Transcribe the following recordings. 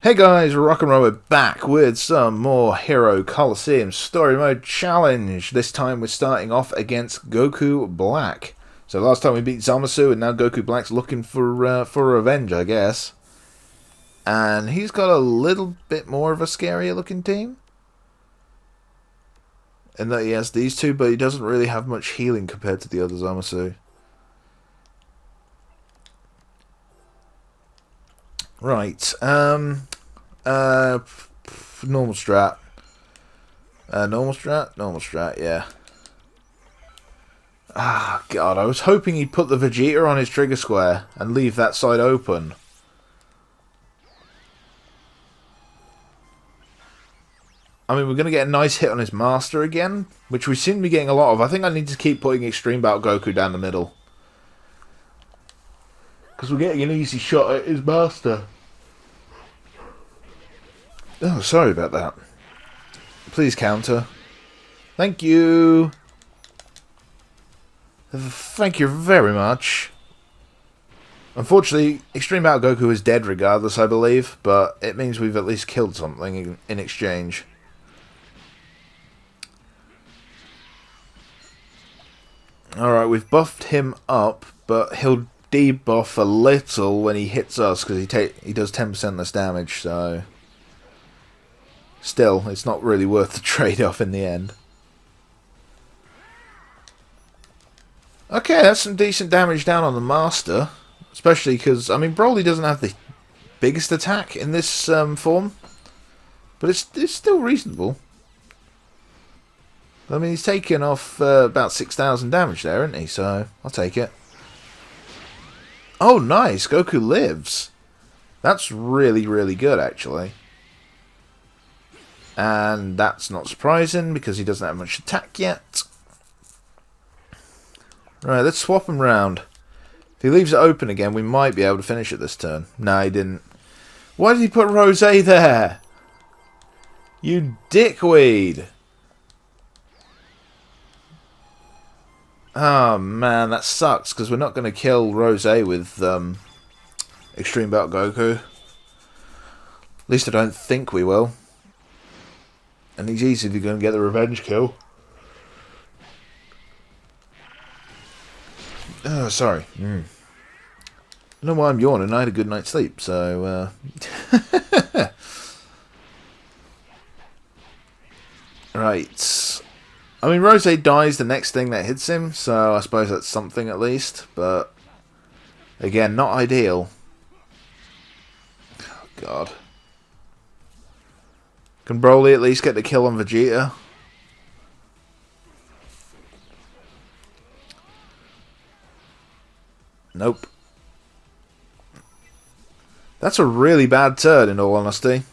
Hey guys, Rock and Roll, we're back with some more Hero Colosseum Story Mode Challenge. This time we're starting off against Goku Black. So last time we beat Zamasu, and now Goku Black's looking for revenge, I guess. And he's got a little bit more of a scarier looking team. In that he has these two, but he doesn't really have much healing compared to the other Zamasu. Right, normal strat. Normal strat, yeah. Ah, God, I was hoping he'd put the Vegeta on his trigger square and leave that side open. I mean, we're going to get a nice hit on his Master again, which we seem to be getting a lot of. I think I need to keep putting Extreme Battle Goku down the middle, because we're getting an easy shot at his Master. Oh, sorry about that. Please counter. Thank you. Thank you very much. Unfortunately, Extreme Battle Goku is dead regardless, I believe, but it means we've at least killed something in exchange. Alright, we've buffed him up, but he'll debuff a little when he hits us, because he does 10% less damage, so... Still, it's not really worth the trade-off in the end. Okay, that's some decent damage down on the Master. Especially because, I mean, Broly doesn't have the biggest attack in this form. But it's still reasonable. I mean, he's taken off about 6,000 damage there, isn't he? So, I'll take it. Oh, nice! Goku lives. That's really, really good, actually. And that's not surprising, because he doesn't have much attack yet. Right, let's swap him round. If he leaves it open again, we might be able to finish it this turn. No, he didn't. Why did he put Rose there? You dickweed! Oh man, that sucks, because we're not going to kill Rose with Extreme Battle Goku. At least I don't think we will. And he's easily going to get the revenge kill. Oh, sorry. I don't know why I'm yawning. I had a good night's sleep, so... Right. I mean, Rose dies the next thing that hits him, so I suppose that's something at least. But, again, not ideal. Oh, God. Can Broly at least get the kill on Vegeta? Nope. That's a really bad turn, in all honesty.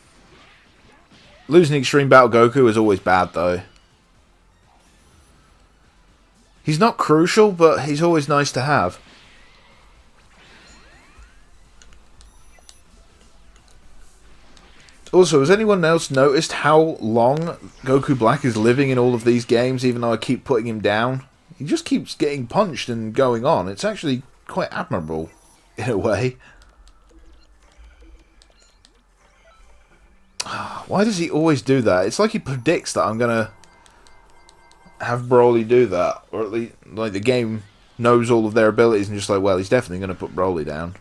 Losing Extreme Battle Goku is always bad, though. He's not crucial, but he's always nice to have. Also, has anyone else noticed how long Goku Black is living in all of these games, even though I keep putting him down? He just keeps getting punched and going on. It's actually quite admirable, in a way. Why does he always do that? It's like he predicts that I'm going to have Broly do that. Or at least, like, the game knows all of their abilities and just like, well, he's definitely going to put Broly down.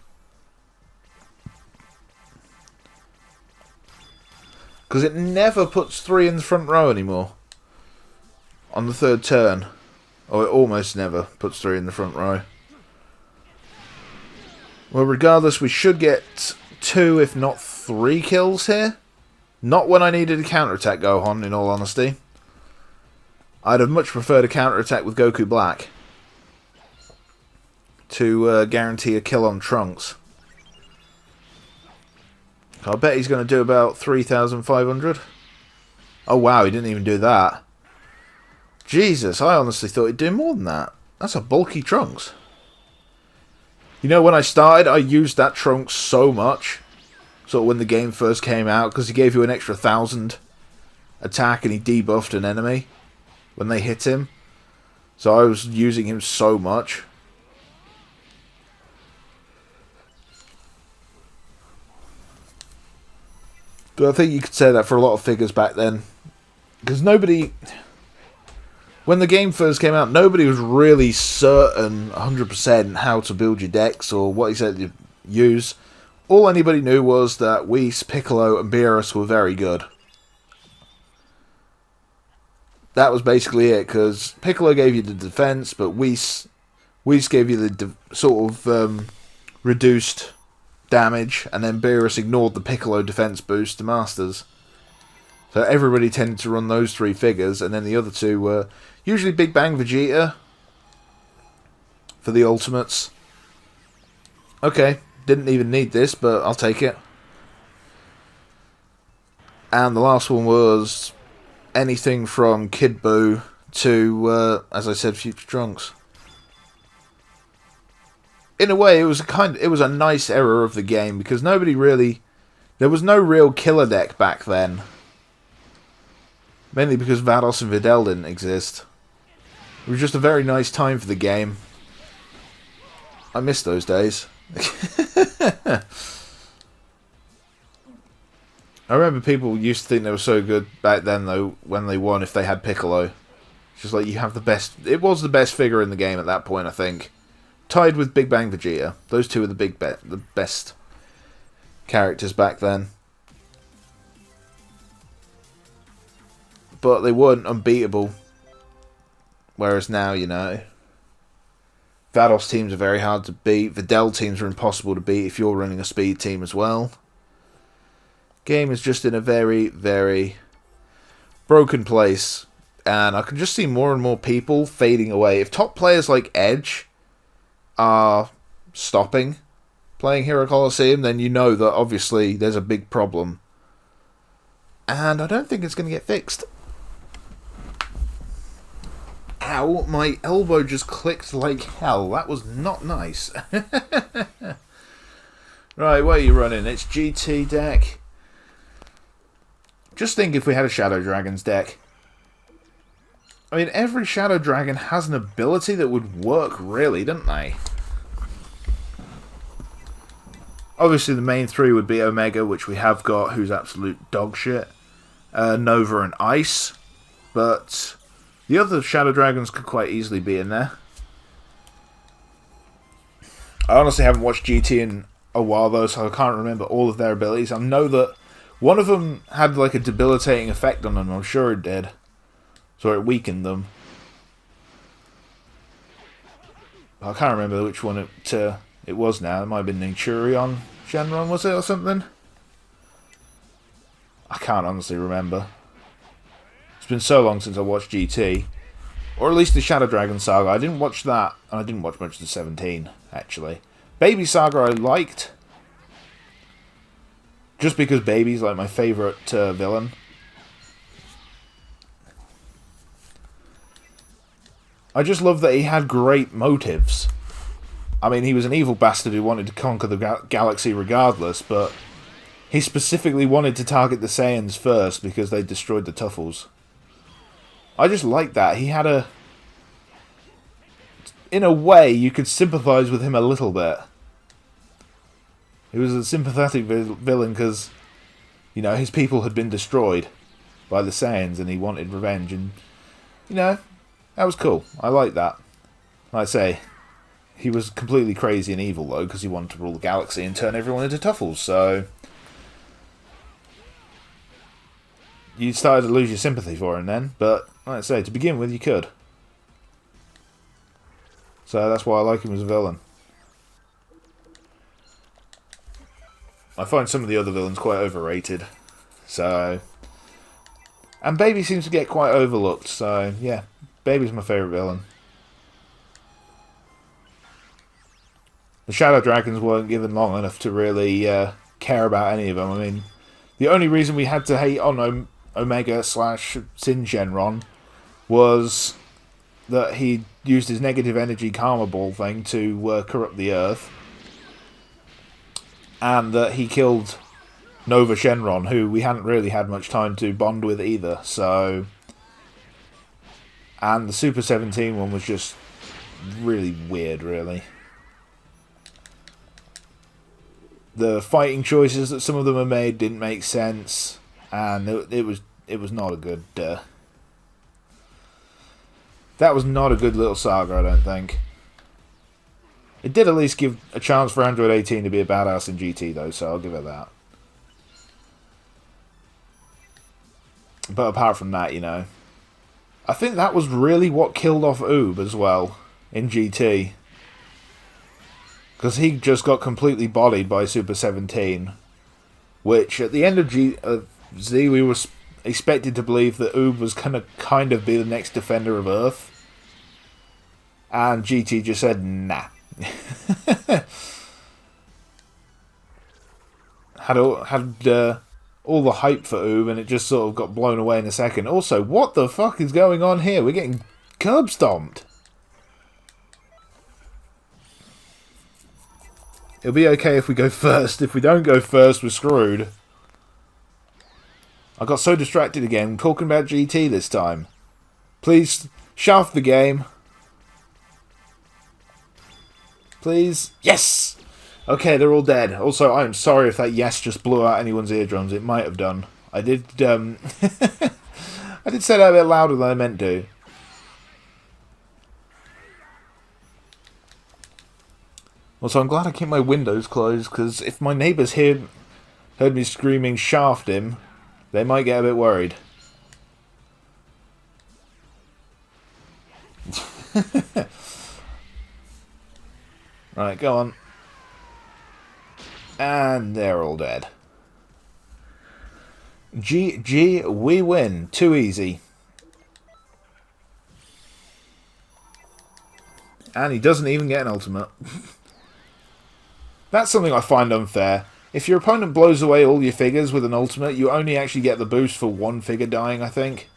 Because it never puts 3 in the front row anymore. On the third turn. Or it almost never puts 3 in the front row. Well, regardless, we should get 2, if not 3 kills here. Not when I needed a counterattack Gohan, in all honesty. I'd have much preferred a counterattack with Goku Black. To guarantee a kill on Trunks. I bet he's going to do about 3,500. Oh wow, he didn't even do that. Jesus, I honestly thought he'd do more than that. That's a bulky Trunks. You know, when I started, I used that Trunks so much. Sort of when the game first came out, because he gave you an extra 1,000 attack and he debuffed an enemy when they hit him. So I was using him so much. But I think you could say that for a lot of figures back then. Because nobody... When the game first came out, nobody was really certain 100% how to build your decks or what exactly to use. All anybody knew was that Whis, Piccolo, and Beerus were very good. That was basically it, because Piccolo gave you the defense, but Whis gave you the sort of reduced damage, and then Beerus ignored the Piccolo defense boost to Masters. So everybody tended to run those three figures, and then the other two were usually Big Bang Vegeta for the Ultimates. Okay, didn't even need this, but I'll take it. And the last one was anything from Kid Buu to, as I said, Future Trunks. In a way, it was a nice era of the game, because there was no real killer deck back then. Mainly because Vados and Videl didn't exist. It was just a very nice time for the game. I miss those days. I remember people used to think they were so good back then, though, when they won if they had Piccolo. It's just like, you have the best... It was the best figure in the game at that point, I think. Tied with Big Bang Vegeta. Those two were the best characters back then. But they weren't unbeatable. Whereas now, you know, Vados teams are very hard to beat. Videl teams are impossible to beat if you're running a speed team as well. Game is just in a very, very broken place. And I can just see more and more people fading away. If top players like Edge are stopping playing Hero Colosseum, then you know that obviously there's a big problem. And I don't think it's going to get fixed. Ow, my elbow just clicked like hell. That was not nice. Right, what are you running? It's GT deck. Just think if we had a Shadow Dragons deck. I mean, every Shadow Dragon has an ability that would work, really, don't they? Obviously, the main three would be Omega, which we have got, who's absolute dog shit. Nova and Ice. But the other Shadow Dragons could quite easily be in there. I honestly haven't watched GT in a while, though, so I can't remember all of their abilities. I know that one of them had like a debilitating effect on them, I'm sure it did. So it weakened them. I can't remember which one it was now. It might have been Ningurion Shenron, was it, or something? I can't honestly remember. It's been so long since I watched GT. Or at least the Shadow Dragon Saga. I didn't watch that, and I didn't watch much of the 17, actually. Baby Saga I liked. Just because Baby's like my favourite villain. I just love that he had great motives. I mean, he was an evil bastard who wanted to conquer the galaxy regardless, but he specifically wanted to target the Saiyans first because they destroyed the Tuffles. I just like that. He had a... In a way, you could sympathise with him a little bit. He was a sympathetic villain because, you know, his people had been destroyed by the Saiyans and he wanted revenge, and, you know, that was cool. I like that. Like I say, he was completely crazy and evil, though, because he wanted to rule the galaxy and turn everyone into Tuffles, so you started to lose your sympathy for him then, but, like I say, to begin with, you could. So that's why I like him as a villain. I find some of the other villains quite overrated, so... And Baby seems to get quite overlooked, so, yeah. Baby's my favourite villain. The Shadow Dragons weren't given long enough to really care about any of them. I mean, the only reason we had to hate on Omega / Sin Shenron was that he used his negative energy karma ball thing to corrupt the Earth. And that he killed Nova Shenron, who we hadn't really had much time to bond with either, so... And the Super 17 one was just really weird, really. the fighting choices that some of them have made didn't make sense, and it was not a good. That was not a good little saga, I don't think. It did at least give a chance for Android 18 to be a badass in GT, though, so I'll give it that. But apart from that, you know, I think that was really what killed off Oob as well in GT. Because he just got completely bodied by Super 17. Which, at the end of Z, we were expected to believe that Oob was going to kind of be the next defender of Earth. And GT just said, nah. had all the hype for Oob, and it just sort of got blown away in a second. Also, what the fuck is going on here? We're getting curb stomped. It'll be okay if we go first. If we don't go first, we're screwed. I got so distracted again talking about GT this time. Please, shaft the game. Please. Yes! Okay, they're all dead. Also, I'm sorry if that yes just blew out anyone's eardrums. It might have done. I did, I did say that a bit louder than I meant to. Also, I'm glad I keep my windows closed, because if my neighbours heard me screaming, shaft him, they might get a bit worried. Right, go on. And they're all dead. GG, we win. Too easy. And he doesn't even get an ultimate. That's something I find unfair. If your opponent blows away all your figures with an ultimate, you only actually get the boost for one figure dying, I think.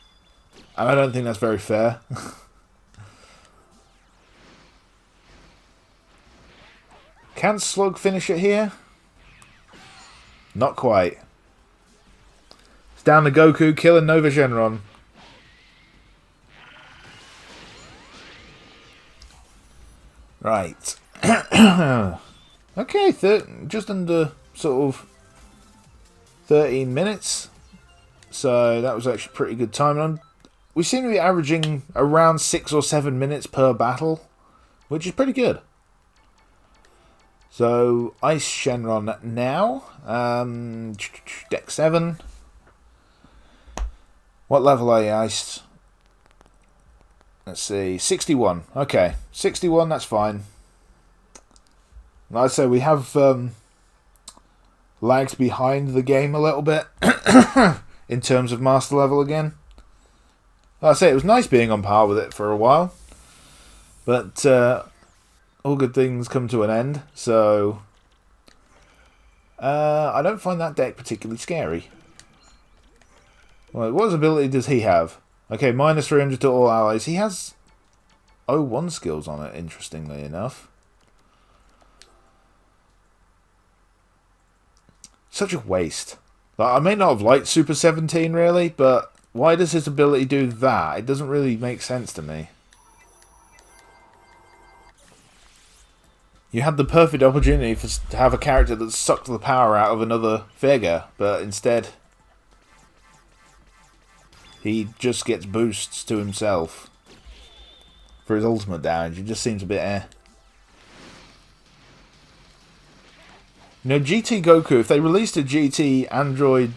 And I don't think that's very fair. Can Slug finish it here? Not quite. It's down to Goku killing Nova Shenron. Right. Okay, just under sort of 13 minutes. So that was actually pretty good time. We seem to be averaging around 6 or 7 minutes per battle, which is pretty good. So, Ice Shenron now. Deck 7. What level are you iced? Let's see. 61. Okay. 61, that's fine. Like I say, we have lagged behind the game a little bit in terms of master level again. Like I say, it was nice being on par with it for a while. But all good things come to an end, so I don't find that deck particularly scary. Well, what ability does he have? Okay, minus 300 to all allies. He has 01 skills on it, interestingly enough. Such a waste. Like, I may not have liked Super 17 really, but why does his ability do that? It doesn't really make sense to me. You had the perfect opportunity to have a character that sucked the power out of another figure, but instead he just gets boosts to himself for his ultimate damage. It just seems a bit eh. You know, GT Goku, if they released a GT Android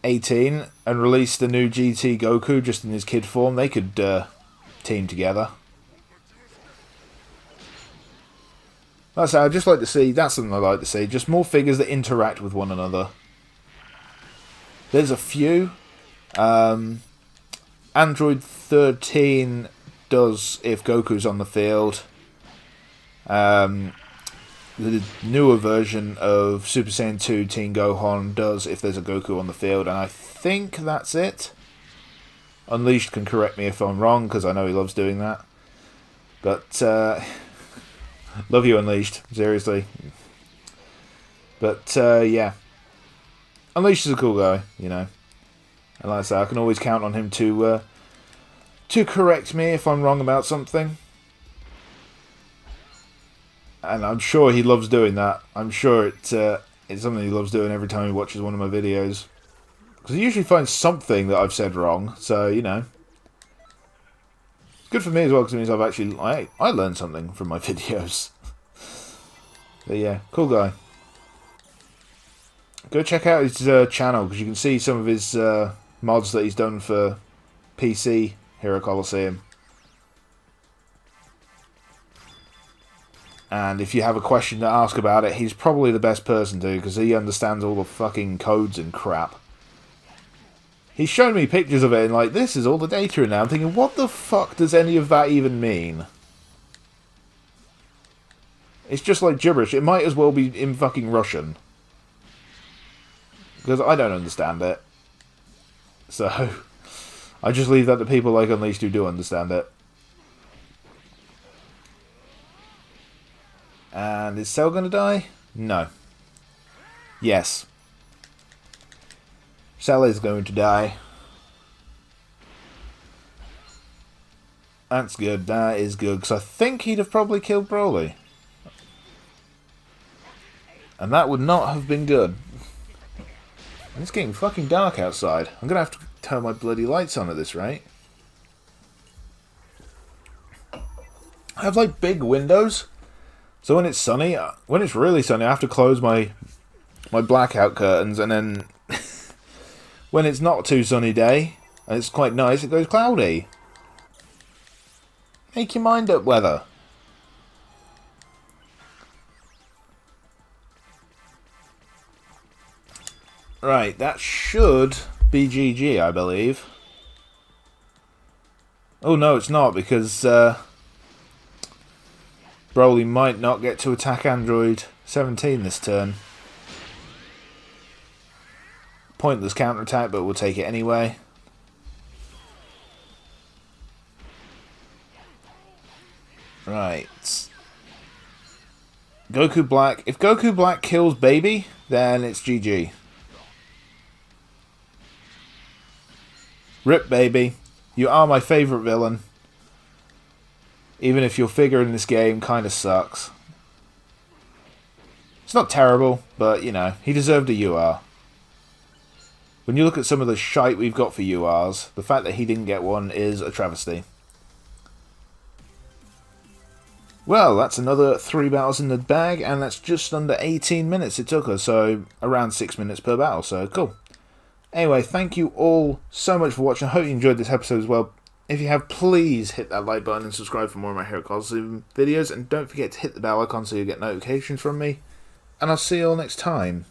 18 and released the new GT Goku just in his kid form, they could team together. That's I'd just like to see. That's something I'd like to see. Just more figures that interact with one another. There's a few. Android 13 does if Goku's on the field. The newer version of Super Saiyan 2 Teen Gohan does if there's a Goku on the field, and I think that's it. Unleashed can correct me if I'm wrong, because I know he loves doing that. But love you, Unleashed. Seriously. But, yeah. Unleashed is a cool guy, you know. And like I say, I can always count on him to correct me if I'm wrong about something. And I'm sure he loves doing that. I'm sure it's something he loves doing every time he watches one of my videos. Because he usually finds something that I've said wrong, so, you know. It's good for me as well, because it means I've actually... I learned something from my videos. But yeah, cool guy. Go check out his channel, because you can see some of his mods that he's done for PC here at Colosseum. And if you have a question to ask about it, he's probably the best person to, because he understands all the fucking codes and crap. He's shown me pictures of it, and like, this is all the data in now. I'm thinking, what the fuck does any of that even mean? It's just like gibberish. It might as well be in fucking Russian. Because I don't understand it. So, I just leave that to people like Unleashed who do understand it. And is Cell gonna die? No. Yes. Cell is going to die. That's good. That is good. Because I think he'd have probably killed Broly. And that would not have been good. And it's getting fucking dark outside. I'm going to have to turn my bloody lights on at this rate. I have like big windows. So when it's sunny, when it's really sunny, I have to close my blackout curtains, and then when it's not too sunny day, and it's quite nice, it goes cloudy. Make your mind up, weather. Right, that should be GG, I believe. Oh no, it's not, because Broly might not get to attack Android 17 this turn. Pointless counterattack, but we'll take it anyway. Right. Goku Black. If Goku Black kills Baby, then it's GG. Rip, Baby. You are my favourite villain. Even if your figure in this game kind of sucks. It's not terrible, but, you know, he deserved a UR. When you look at some of the shite we've got for URs, the fact that he didn't get one is a travesty. Well, that's another 3 battles in the bag, and that's just under 18 minutes it took us, so around 6 minutes per battle, so cool. Anyway, thank you all so much for watching. I hope you enjoyed this episode as well. If you have, please hit that like button and subscribe for more of my Hero Colosseum videos, and don't forget to hit the bell icon so you get notifications from me. And I'll see you all next time.